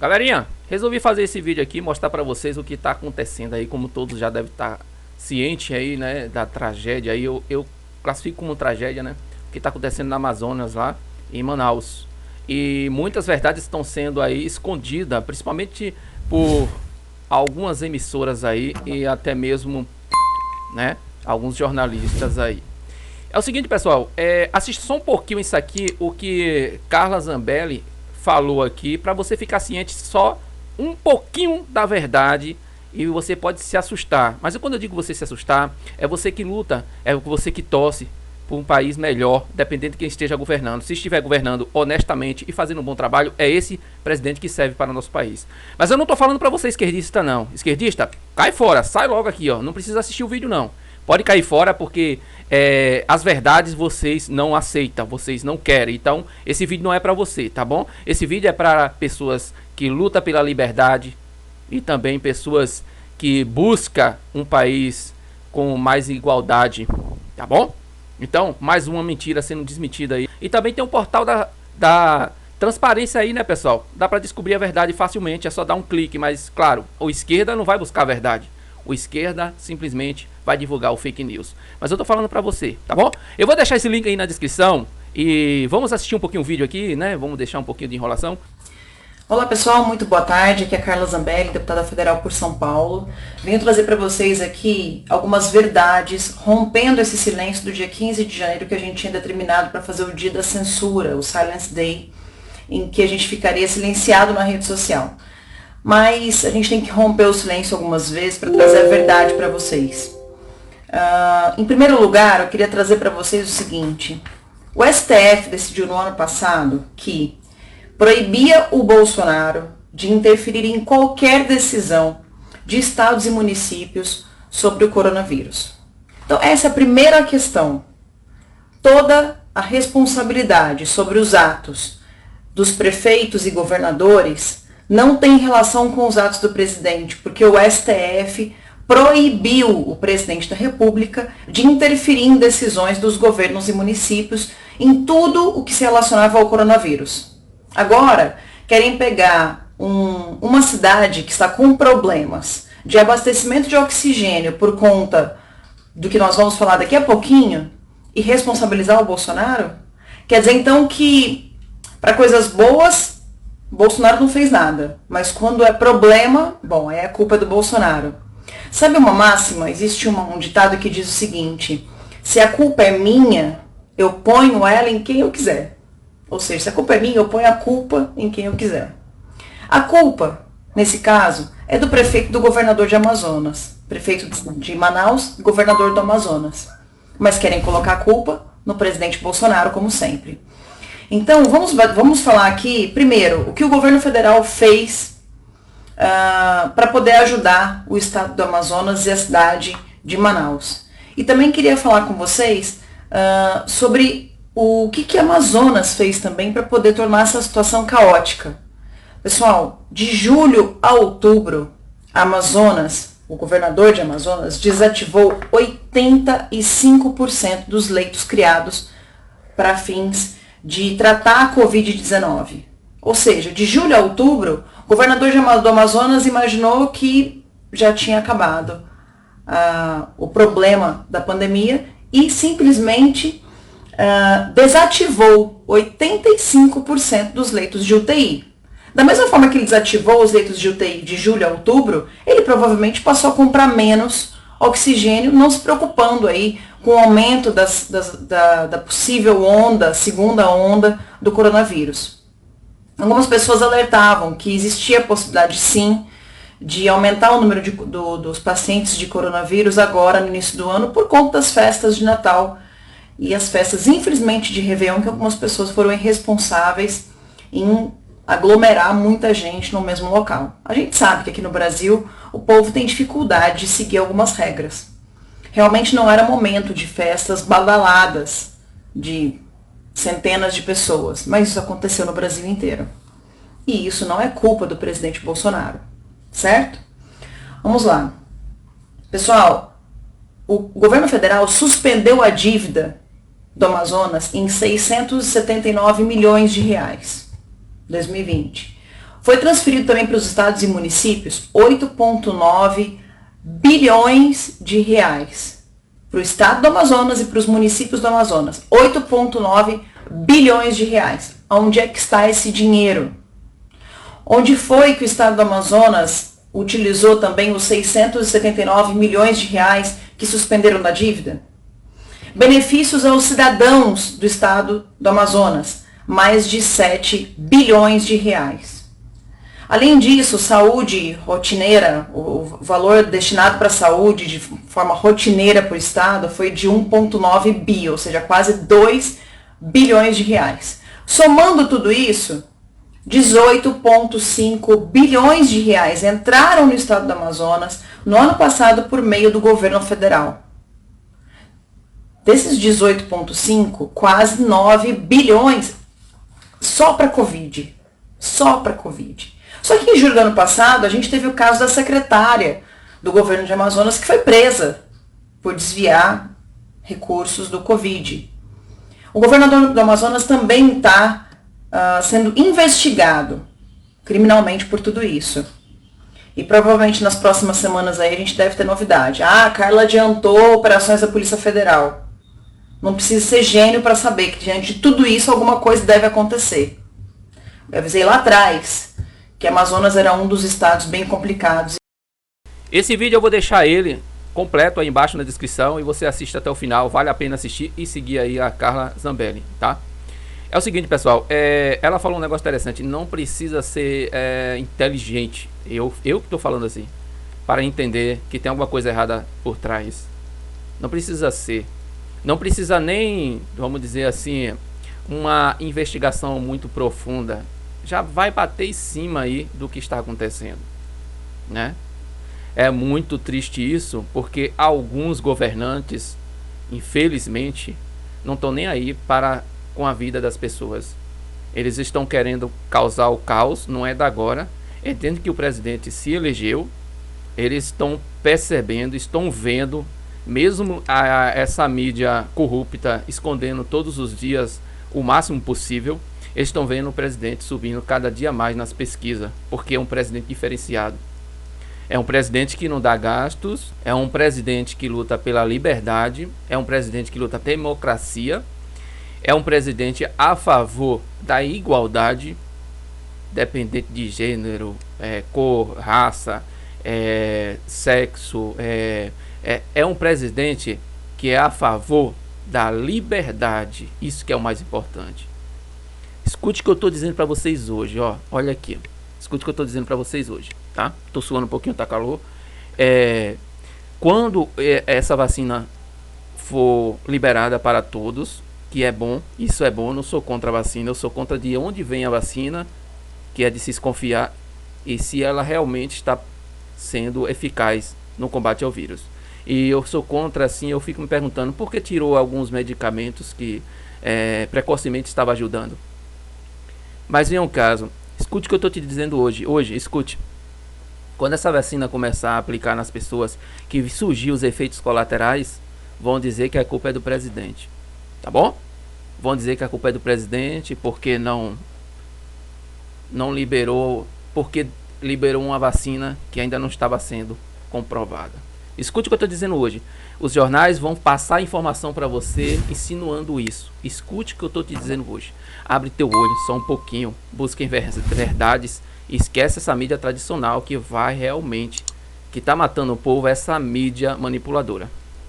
Galerinha, resolvi fazer esse vídeo aqui, mostrar pra vocês o que tá acontecendo aí, como todos já devem estar cientes aí, né, da tragédia aí, eu classifico como tragédia, né, o que tá acontecendo na Amazonas lá, em Manaus. E muitas verdades estão sendo aí escondidas, principalmente por algumas emissoras aí e até mesmo, né, alguns jornalistas aí. É o seguinte, pessoal, assista só um pouquinho isso aqui, o que Carla Zambelli falou aqui, para você ficar ciente só um pouquinho da verdade e você pode se assustar. Mas quando eu digo você se assustar, é você que luta, é você que torce por um país melhor, dependendo de quem esteja governando. Se estiver governando honestamente e fazendo um bom trabalho, é esse presidente que serve para o nosso país. Mas eu não estou falando para você esquerdista não. Esquerdista, cai fora, sai logo aqui, ó. Não precisa assistir o vídeo não. Pode cair fora porque as verdades vocês não aceitam, vocês não querem. Então esse vídeo não é para você, tá bom? Esse vídeo é para pessoas que lutam pela liberdade e também pessoas que buscam um país com mais igualdade, tá bom? Então, mais uma mentira sendo desmentida aí. E também tem um portal da transparência aí, né, pessoal? Dá para descobrir a verdade facilmente, é só dar um clique. Mas, claro, o esquerda não vai buscar a verdade. O esquerda simplesmente vai divulgar o fake news. Mas eu tô falando pra você, tá bom? Eu vou deixar esse link aí na descrição. E vamos assistir um pouquinho o vídeo aqui, né? Vamos deixar um pouquinho de enrolação. Olá pessoal, muito boa tarde, aqui é a Carla Zambelli, deputada federal por São Paulo. Venho trazer para vocês aqui algumas verdades, rompendo esse silêncio do dia 15 de janeiro que a gente tinha determinado para fazer o dia da censura, o Silence Day, em que a gente ficaria silenciado na rede social. Mas a gente tem que romper o silêncio algumas vezes para trazer a verdade para vocês. Em primeiro lugar, eu queria trazer para vocês o seguinte. O STF decidiu no ano passado que proibia o Bolsonaro de interferir em qualquer decisão de estados e municípios sobre o coronavírus. Então, essa é a primeira questão. Toda a responsabilidade sobre os atos dos prefeitos e governadores não tem relação com os atos do presidente, porque o STF proibiu o presidente da República de interferir em decisões dos governos e municípios em tudo o que se relacionava ao coronavírus. Agora, querem pegar uma cidade que está com problemas de abastecimento de oxigênio por conta do que nós vamos falar daqui a pouquinho e responsabilizar o Bolsonaro? Quer dizer, então, que para coisas boas, Bolsonaro não fez nada. Mas quando é problema, bom, é a culpa do Bolsonaro. Sabe uma máxima? Existe um ditado que diz o seguinte: se a culpa é minha, eu ponho ela em quem eu quiser. Ou seja, se a culpa é minha, eu ponho a culpa em quem eu quiser. A culpa, nesse caso, é do prefeito e do governador de Amazonas. Prefeito de Manaus e governador do Amazonas. Mas querem colocar a culpa no presidente Bolsonaro, como sempre. Então, vamos falar aqui, primeiro, o que o governo federal fez para poder ajudar o estado do Amazonas e a cidade de Manaus. E também queria falar com vocês sobre o que a Amazonas fez também para poder tornar essa situação caótica. Pessoal, de julho a outubro, a Amazonas, o governador de Amazonas, desativou 85% dos leitos criados para fins de tratar a Covid-19. Ou seja, de julho a outubro, o governador do Amazonas imaginou que já tinha acabado o problema da pandemia e simplesmente desativou 85% dos leitos de UTI. Da mesma forma que ele desativou os leitos de UTI de julho a outubro, ele provavelmente passou a comprar menos oxigênio, não se preocupando aí com o aumento da possível segunda onda do coronavírus. Algumas pessoas alertavam que existia a possibilidade, sim, de aumentar o número dos pacientes de coronavírus agora no início do ano por conta das festas de Natal e as festas, infelizmente, de Réveillon, que algumas pessoas foram irresponsáveis em aglomerar muita gente no mesmo local. A gente sabe que aqui no Brasil o povo tem dificuldade de seguir algumas regras. Realmente não era momento de festas badaladas de centenas de pessoas, mas isso aconteceu no Brasil inteiro. E isso não é culpa do presidente Bolsonaro, certo? Vamos lá. Pessoal, o governo federal suspendeu a dívida do Amazonas em 679 milhões de reais, 2020. Foi transferido também para os estados e municípios 8,9 bilhões de reais. Para o estado do Amazonas e para os municípios do Amazonas. 8,9 bilhões de reais. Onde é que está esse dinheiro? Onde foi que o estado do Amazonas utilizou também os 679 milhões de reais que suspenderam da dívida? Benefícios aos cidadãos do estado do Amazonas, mais de 7 bilhões de reais. Além disso, saúde rotineira, o valor destinado para a saúde de forma rotineira para o estado foi de 1,9 bi, ou seja, quase 2 bilhões de reais. Somando tudo isso, 18,5 bilhões de reais entraram no estado do Amazonas no ano passado por meio do governo federal. Desses 18,5, quase 9 bilhões só para Covid. Só para Covid. Só que em julho do ano passado, a gente teve o caso da secretária do governo de Amazonas que foi presa por desviar recursos do Covid. O governador do Amazonas também está sendo investigado criminalmente por tudo isso. E provavelmente nas próximas semanas aí a gente deve ter novidade. A Carla adiantou operações da Polícia Federal. Não precisa ser gênio para saber que diante de tudo isso alguma coisa deve acontecer. Eu avisei lá atrás que Amazonas era um dos estados bem complicados. Esse vídeo eu vou deixar ele completo aí embaixo na descrição e você assiste até o final. Vale a pena assistir e seguir aí a Carla Zambelli, tá? É o seguinte, pessoal, ela falou um negócio interessante. Não precisa ser inteligente, eu que estou falando assim, para entender que tem alguma coisa errada por trás. Não precisa ser. Não precisa nem, vamos dizer assim, uma investigação muito profunda. Já vai bater em cima aí do que está acontecendo, né? É muito triste isso, porque alguns governantes, infelizmente, não estão nem aí com a vida das pessoas. Eles estão querendo causar o caos, não é da agora. Entende que o presidente se elegeu, eles estão percebendo, estão vendo, mesmo essa mídia corrupta escondendo todos os dias o máximo possível, eles estão vendo o presidente subindo cada dia mais nas pesquisas, porque é um presidente diferenciado. É um presidente que não dá gastos, é um presidente que luta pela liberdade, é um presidente que luta pela democracia, é um presidente a favor da igualdade, dependente de gênero, cor, raça, sexo. É um presidente que é a favor da liberdade. Isso que é o mais importante. Escute o que eu estou dizendo para vocês hoje, ó. Olha aqui. Escute o que eu estou dizendo para vocês hoje, tá? Tô suando um pouquinho, tá calor. Quando essa vacina for liberada para todos, que é bom, isso é bom, eu não sou contra a vacina, eu sou contra de onde vem a vacina, que é de se desconfiar, e se ela realmente está sendo eficaz no combate ao vírus. E eu sou contra, assim, eu fico me perguntando por que tirou alguns medicamentos que precocemente estava ajudando. Mas vem um caso, escute o que eu estou te dizendo hoje, escute. Quando essa vacina começar a aplicar nas pessoas, que surgir os efeitos colaterais, vão dizer que a culpa é do presidente. Tá bom? Vão dizer que a culpa é do presidente porque não liberou, porque liberou uma vacina que ainda não estava sendo comprovada. Escute o que eu estou dizendo hoje. Os jornais vão passar informação para você insinuando isso. Escute o que eu estou te dizendo hoje. Abre teu olho só um pouquinho, busque verdades e esquece essa mídia tradicional que vai realmente, que está matando o povo, essa mídia manipuladora.